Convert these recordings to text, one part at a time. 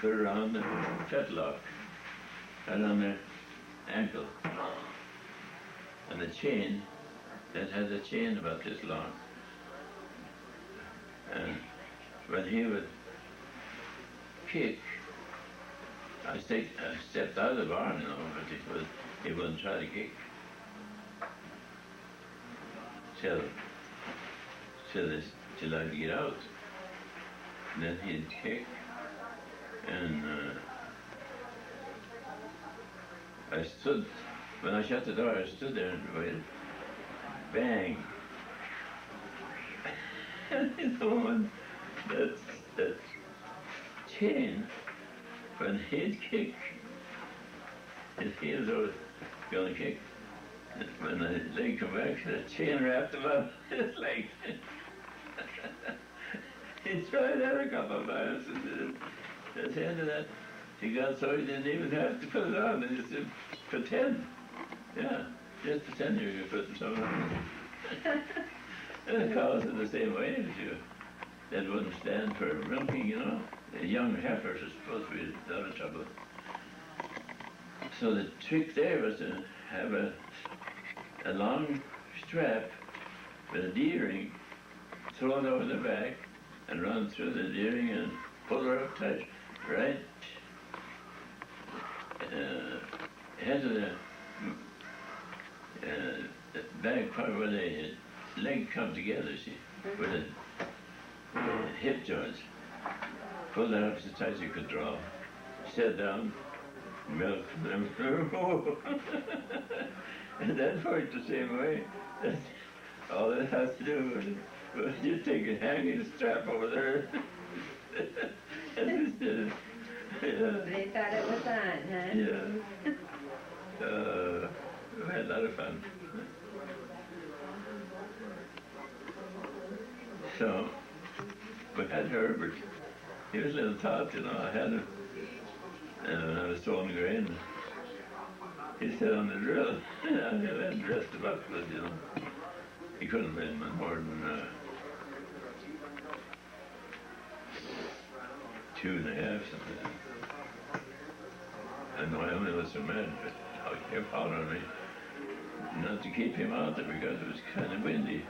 put it around the fetlock, right on the ankle. And the chain, that had a chain about this long. And when he would kick, I stepped out of the barn, you know, but he wouldn't try to kick. Till I'd get out. And then he'd kick, and when I shut the door, I stood there and waited. Bang! And you know, and that chain, when he'd kick, his heels were going to kick. When the leg come back, the chain wrapped about his leg. He tried that a couple of times, and at the end of that, he got so he didn't even have to put it on. He just said, pretend. Yeah, just pretend you're putting something on. And the cows are the same way as you. That wouldn't stand for milking, you know. The young heifers are supposed to be out of trouble. So the trick there was to have a long strap with a D-ring, throw it over the back, and run through the D-ring and pull her up tight, right head of the back part where the leg come together, see, with the hip joints. Pull that up as tight as you could draw. Sit down, milk them through. And that worked the same way. All it has to do is you take a hanging strap over there. And just did it. Yeah. They thought it was on, huh? Yeah. We had a lot of fun. So, we had Herbert. He was a little tot, you know. I had him. And when I was throwing grain, he sat on the drill. I had dressed him up with, you know. He couldn't have been more than 2.5, something. And Wyoming was so mad, but he kept hollering at me not to keep him out there because it was kind of windy.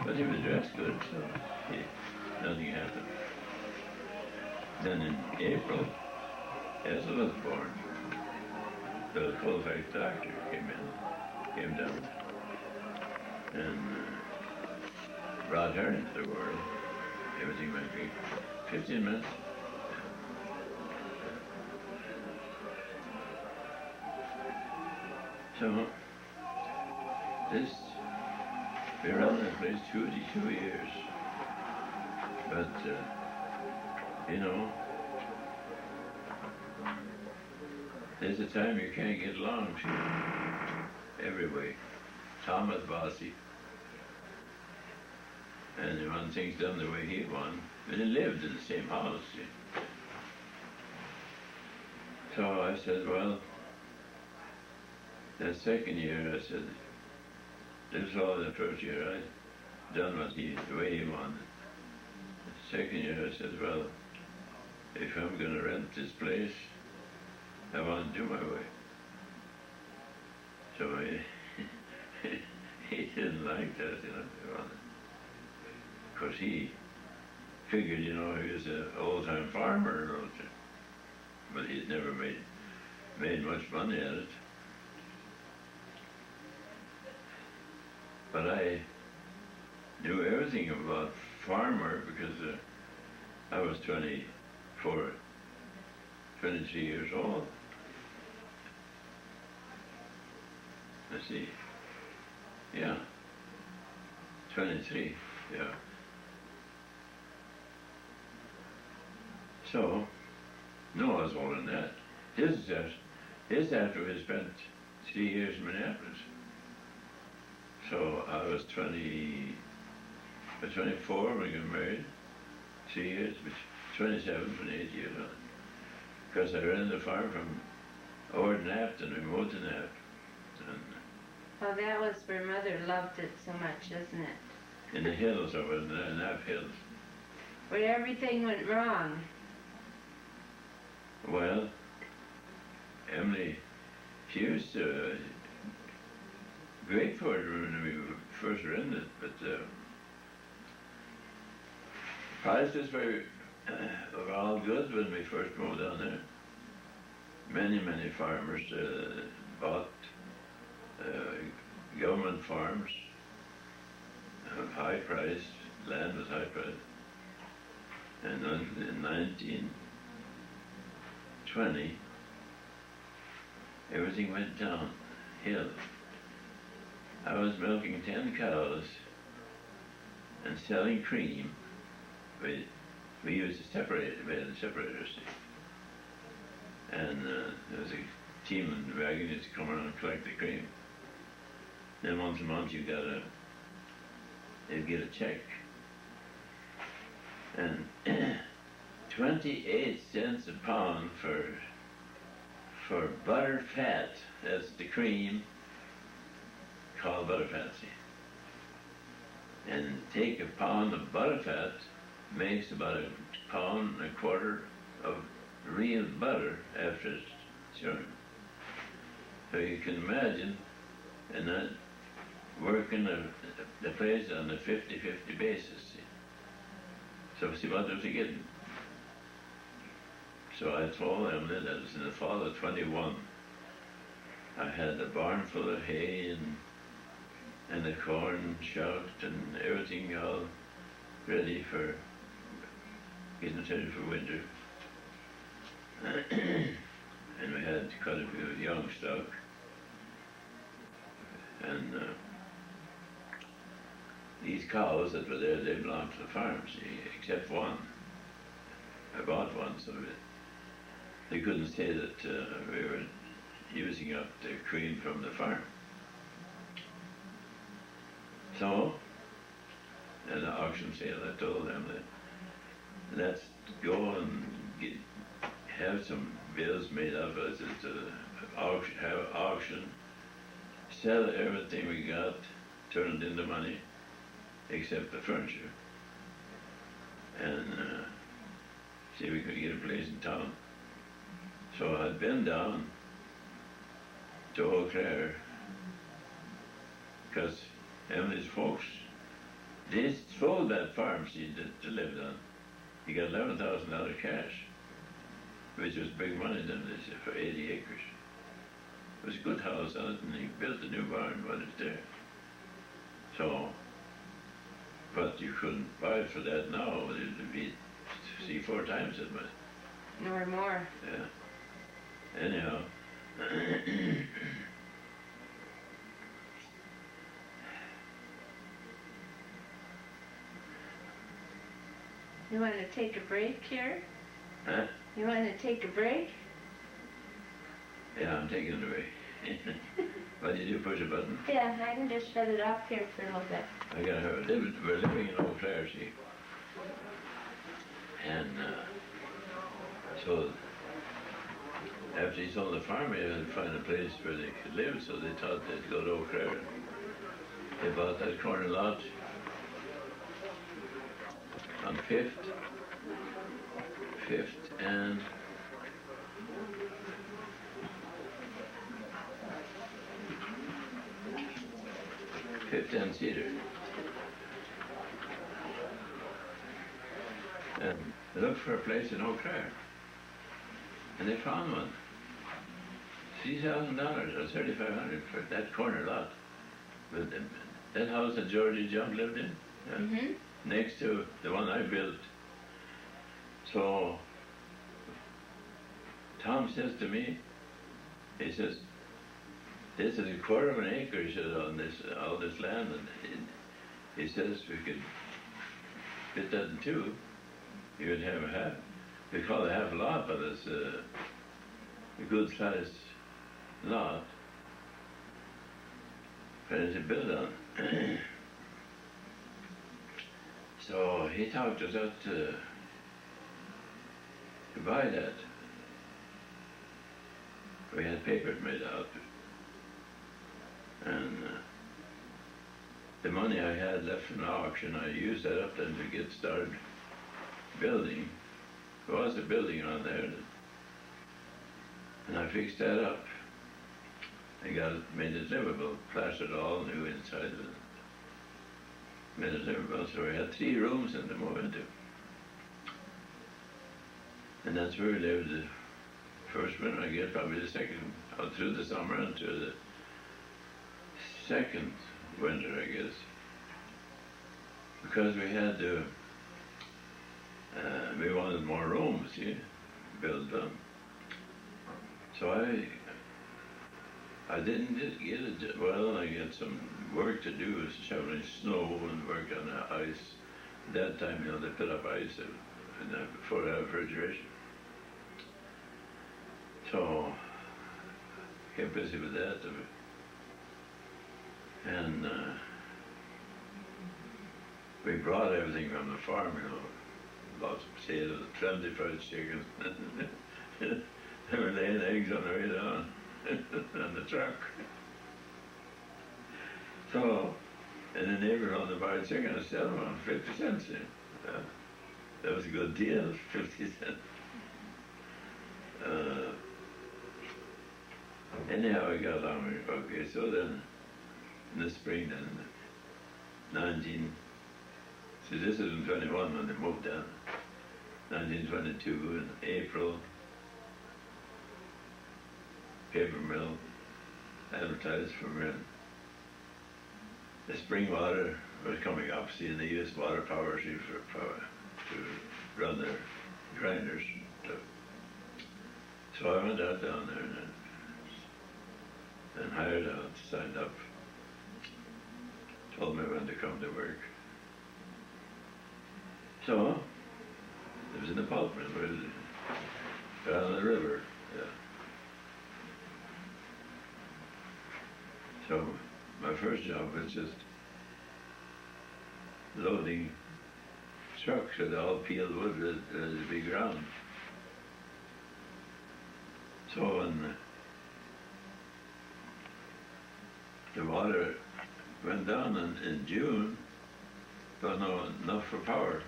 But he was dressed good, so nothing happened. Then in April, Ethel was born. The Colfax doctor came down, and brought her into the world. Everything went great. 15 minutes. So, we ran that place 22 years. But, you know, there's a time you can't get along, see, every way. Tom was bossy. And he wanted things done the way he wanted. But they lived in the same house, see. So I said, well, that second year, I said, this was all the first year I done the way he wanted. The second year, I said, well, if I'm going to rent this place, I want to do my way. So he didn't like that, you know. Of course, he figured, you know, he was an old-time farmer, you know, but he'd never made much money at it. But I knew everything about farmer because I was 23 years old. Let's see. Yeah. 23, yeah. So, no, I was older than that. His after we spent 3 years in Minneapolis. So I was 24 when we got married. 3 years, 27, 28 years old. Because I rented the farm from Ord Knapp and we moved to Knapp. Well, that was where Mother loved it so much, isn't it? In the hills over in the Knapp Hills. Where everything went wrong. Well, Emily, she was great for it when we first were in it, but prices were all good when we first moved down there. Many farmers bought government farms, high price, land was high price. And then in 1920, everything went downhill. I was milking 10 cows and selling cream. We used a separator, we had a separator, see. And there was a team in the wagon used to come around and collect the cream. Then once a month you'd get a check. And 28 cents a pound for butter fat. That's the cream called butter fat, see. And take a pound of butter fat makes about a pound and a quarter of real butter after it's churned. So you can imagine, and that working the place on a 50-50 basis. See? So see what was he getting? So I told them that was in the fall of 21. I had a barn full of hay and the corn shucked and everything all ready for getting it ready for winter. And we had quite a few young stock. And these cows that were there, they belonged to the farm, see, except one. I bought one, so they couldn't say that we were using up the cream from the farm. So, at the auction sale, I told them that let's go and have some bills made up as have an auction, sell everything we got, turn it into money, except the furniture, and see if we could get a place in town. So I'd been down to Eau Claire, because Emily's folks, they sold that farm she lived on. He got $11,000 cash, which was big money then, they said, for 80 acres. It was a good house on it, and he built a new barn while it's there. So, but you couldn't buy it for that now. It'd be, see, 4 times as much. Or more. Yeah. Anyhow. You want to take a break here? Huh? You want to take a break? Yeah, I'm taking it away. What do you do, push a button? Yeah, I can just shut it off here for a little bit. I gotta have we're living in Eau Claire, see. And so after he sold the farm, he had to find a place where they could live, so they thought they'd go to Eau Claire. They bought that corner lot on 5th and Cedar. And they looked for a place in Eau Claire. And they found one. $3,000 or $3,500 for that corner lot. But that house that Georgie Jump lived in, next to the one I built. So Tom says to me, he says, this is a quarter of an acre, he says, on all this land, and he says we could split that in 2. You would have a half. We call it half a lot, but it's a good sized lot for us to build on. So he talked us out to buy that. We had papers made out. And the money I had left from the auction, I used that up then to get started building. There was a building on there that And I fixed that up. I made it livable, plastered all new inside of it. Made it livable, so we had 3 rooms in the move into. And that's where we lived the first winter, I guess, probably the second, out through the summer and through the second winter, I guess. Because we had to, we wanted more rooms, built them. So I didn't get it, well, I got some work to do, shoveling snow and work on the ice. At that time, they put up ice before refrigeration. So, kept busy with that. And we brought everything from the farm, lots of potatoes, plenty fried chicken. They were laying eggs on the way down on the truck. So, and the neighbor on the buy chicken and sell them on 50 cents. That was a good deal, 50 cents. Anyhow, I got on. Okay, so then, in the spring, then, see, this is in 21 when they moved down. 1922 in April, paper mill advertised for the spring water was coming up, see, and they used water power for power to run their grinders. So I went out down there and hired out, signed up, told me when to come to work. So, it was in the pulp mill, down on the river, So, my first job was just loading trucks with all peeled wood with the big ground. So when the water went down in June, there was not enough for power.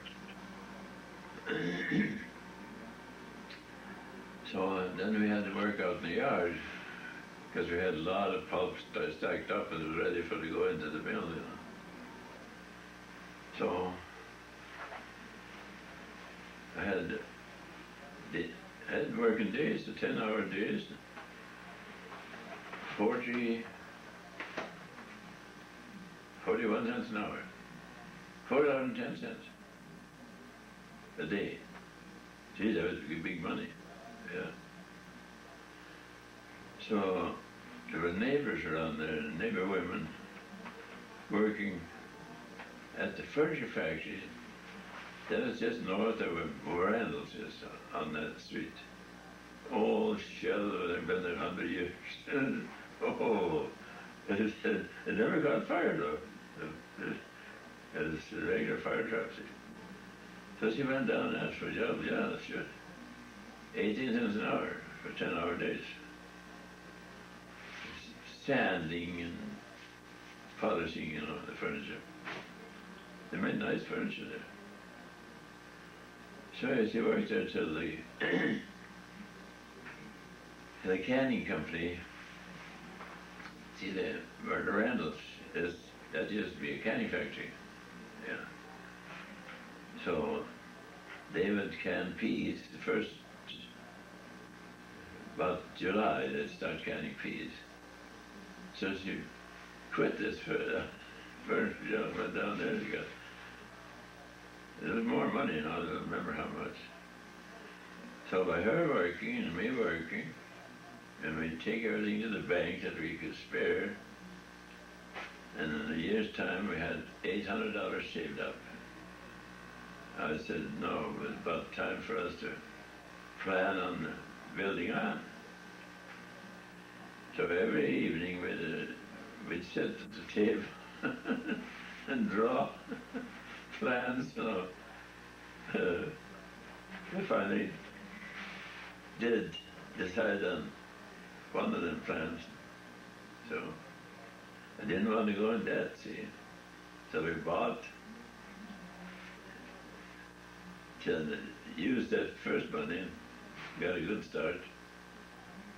So then we had to work out in the yard because we had a lot of pulp stacked up and it was ready for to go into the mill, So I had working days, the 10-hour days, 41 cents an hour, $4.10 a day. Gee, that was big money, So there were neighbors around there, neighbor women, working at the furniture factory. That was just north of Randall's, just on that street. Oh, shell, they've been there 100 years. It never got fired though. It's a regular fire trap. So she went down and asked for a job. Yeah, sure. 18 cents an hour for 10-hour days. Sanding and polishing, the furniture. They made nice furniture there. So she worked there till the canning company. See, where the Randalls is, that used to be a canning factory. So they would can peas the first, about July, they'd start canning peas. So she quit this furniture job, went down there and there was more money now, I don't remember how much. So by her working and me working, and we'd take everything to the bank that we could spare, and in a year's time we had $800 saved up. I said, no, it was about time for us to plan on building on. So every evening we'd sit at the table and draw plans. I finally did decide on one of them plans. So I didn't want to go in debt, see. So we bought, used that first money, got a good start.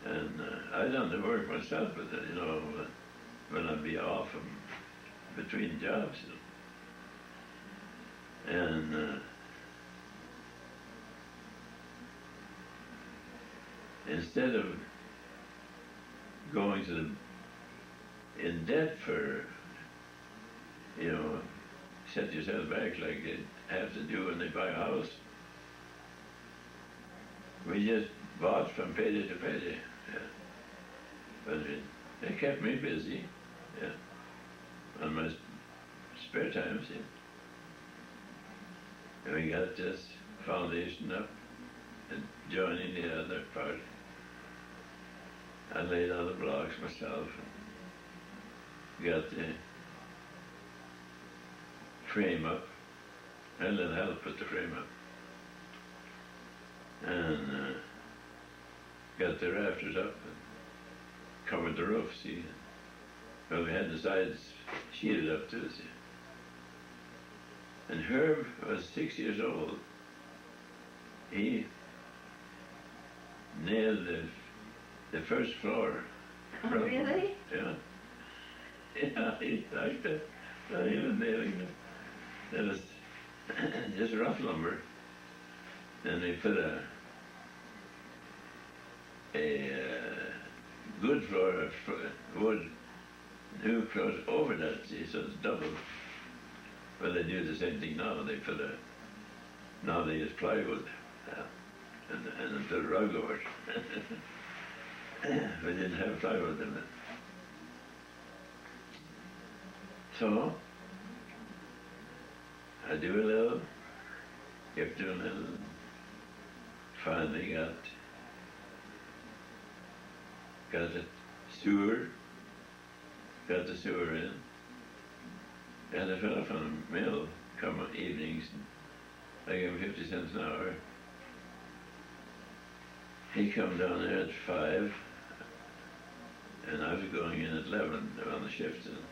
And I done the work myself, but you know, when I'd be off between jobs, and instead of going in debt for, you know, set yourself back like they have to do when they buy a house, we just bought from payday to payday. Yeah. But they kept me busy, yeah, on my spare time, see. And we got this foundation up and joining the other part. I laid all the blocks myself and got the frame up. And then help put the frame up. And got the rafters up and covered the roof, see. Well, we had the sides sheeted up too, see. And Herb was 6 years old. He nailed the first floor. Oh, really? Yeah. Yeah, he liked it. So he was nailing it. It was just rough lumber. And they put a good floor of wood, new floors over that, see, so it's double. Well, they do the same thing now. They put now they use plywood, and they put a rug over it. We didn't have plywood in it. So, I do a little, kept doing a little, finally got the sewer, got the sewer in. And a fellow from the mill come on evenings, and I gave him 50 cents an hour. He come down there at 5, and I was going in at 11 on the shift. And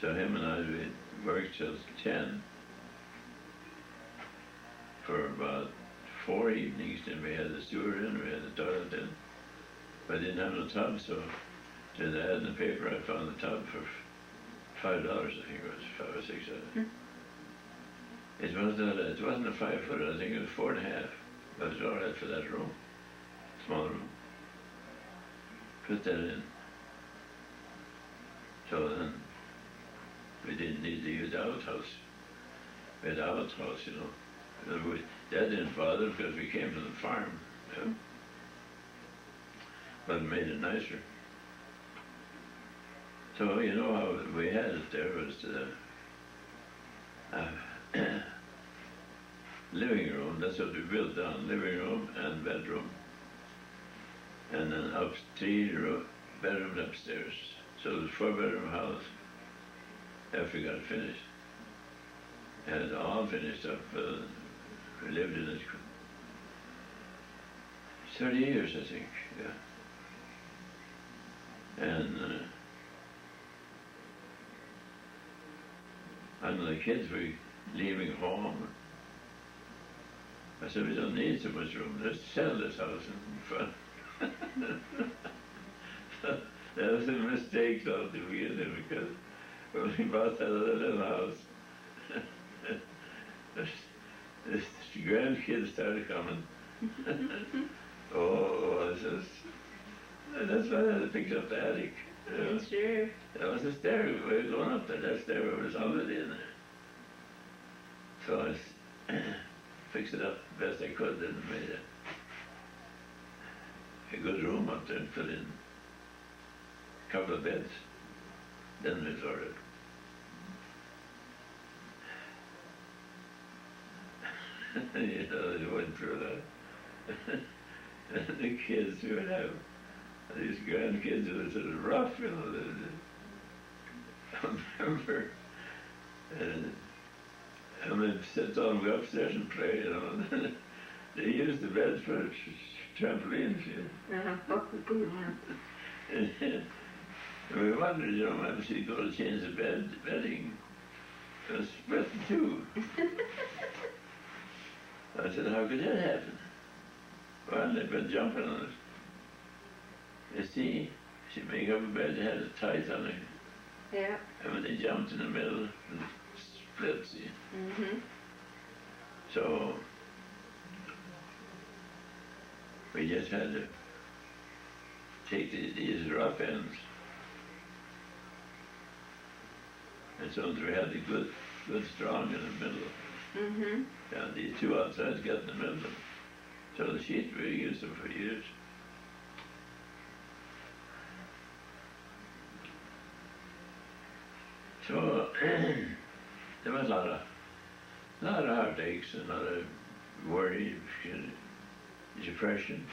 so him and I, we worked till 10 for about 4 evenings. Then we had the sewer in, we had the toilet in. But I didn't have no tub, so to the ad in the paper, I found the tub for $5, I think it was, 5 or 6 dollars. It wasn't a 5 footer, I think it was 4.5. But it was all right for that room, small room. Put that in. So then we didn't need to use the outhouse. We had the outhouse, you know. That didn't bother because we came from the farm, you know. But it made it nicer. So, you know how we had it there was the living room, that's what we built down, living room and bedroom. And then up 3 bedrooms upstairs. So it was a 4-bedroom house after we got it finished. And it all finished up, we lived in it 30 years, I think, yeah. And the kids were leaving home. I said, we don't need so much room. Let's sell this house and fun. That was a mistake though to begin with, because when we bought that other little house, the grandkids started coming. I says, that's why I had to fix up the attic. Sure. That was the stair. We were going up there. That stair was already in there. So I fixed it up the best I could and made a good room up there and put in a couple of beds. Then we started. You know, they went through that. And the kids we would have, these grandkids who were sort of rough, you know. I remember, and they'd sit down, go upstairs and play, you know. They used the beds for trampolines, you know. And we wondered, you know, maybe she'd go to change the bedding. It was split in two. I said, how could that happen? Well, they've been jumping on it. You see, she'd make up a bed, they had a tight on it, Yeah. and when they jumped in the middle, it split, see. Mhm. So we just had to take these rough ends, and so we had the good strong in the middle. Mhm. And these two outsides got in the middle. So the sheet, we used them for years. So there was a lot of heartaches and a lot of worry, depression.